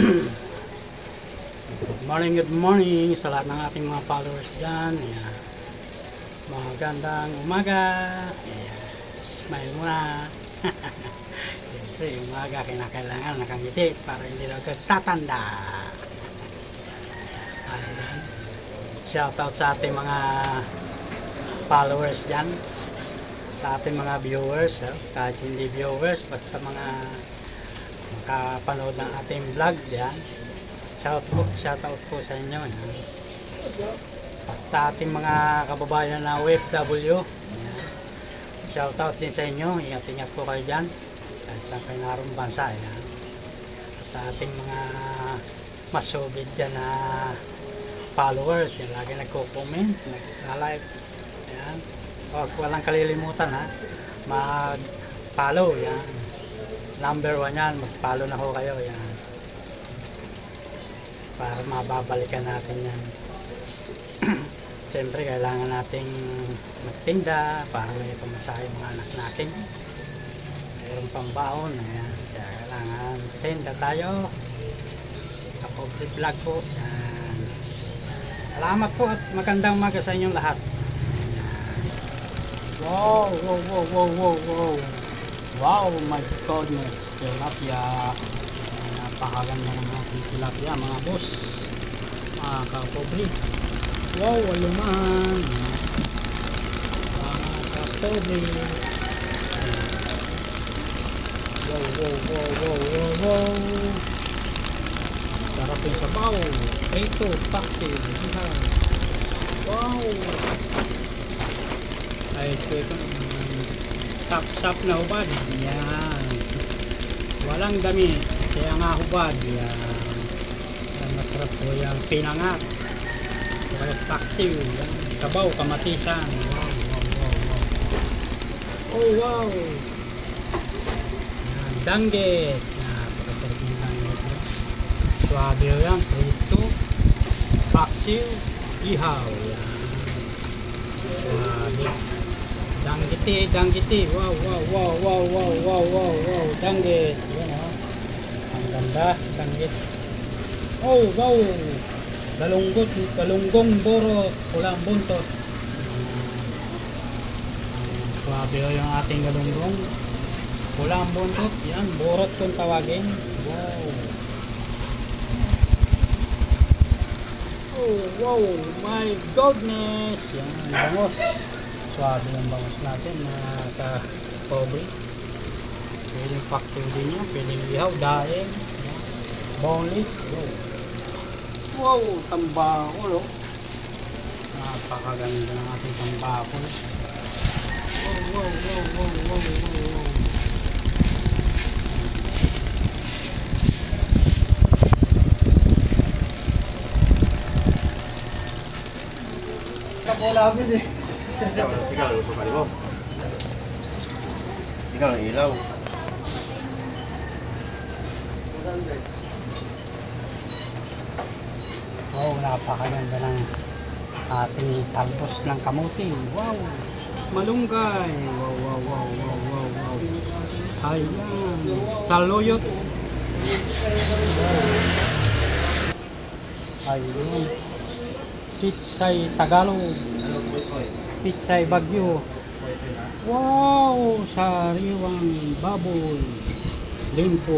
Good morning sa lahat ng ating mga followers dyan. Ayan. Magandang umaga. Ayan. Smile muna. Siyempre, umaga kinakailangan nakangiti para hindi daw tatanda. Ayan. Shout out sa ating mga followers dyan, sa ating mga viewers, kahit hindi viewers, basta mga makapanood ng ating vlog yan. Shout out po sa inyo. Yan. Sa ating mga kababayan na OFW, shout out din sa inyo. Ingat po kayo dyan kahit saan kayo narong bansa. Yan. Sa ating mga masubid dyan na followers, yan, lagi nagko-comment, nag-like. Yan. Huwag walang kalilimutan, ha, mag-follow. Yan. Number 1 yan, mag-follow na ho kayo. Yan. Para mababalikan natin yan. Siyempre kailangan nating magtinda para may pamasahe mga anak natin, mayroong pambaon. Ayan. Kaya kailangan tinda tayo. Ako vlog po. Ayan. Salamat po at magandang umaga sa inyong lahat. Ayan. Wow, my goodness, tilapia. Napakaganda ng ating tilapia mga boss, mga kapobre. Wow, waluman, mga kapobre. Wow. Sarap yung sabaw. Ito, paksi. Wow. Ay, ito sap na hubad. Yan. Walang dami. Kaya nga hubad. Yan. Masarap po yung pinangat. Kaya paksiw. Sabaw, kamatisan. Wow. Yan. Danggit. Napakasarap yung danggit. Suwabe yan. Prito. Paksiw. Ihaw. Yan. Suwabe. Danggiti. Wow. Danggit. Yan, ha. Ang ganda, danggit. Wow. Galunggong borot, pulang buntot. Swabe yung ating galunggong. Pulang buntot, yan, borot kung tawagin. Wow, my goodness. Yan, bangos. Swabe yung bangos natin, mga ka-pobre. Pwedeng paksiw din yan, pwedeng ihaw, daing, boneless. Wow, tambako, no? Napakaganda ng ating tambako. Wow. Wala abis eh. Sigaw, gusto pa rin mo. Sigaw ng ilaw. Oh, napakaganda ng ating talbos ng kamuti. Wow, malunggay. Wow. Ayan, saluyot. Ayun, pitsay Tagalog, pitsay Bagyo. Wow, sariwang baboy, limpo.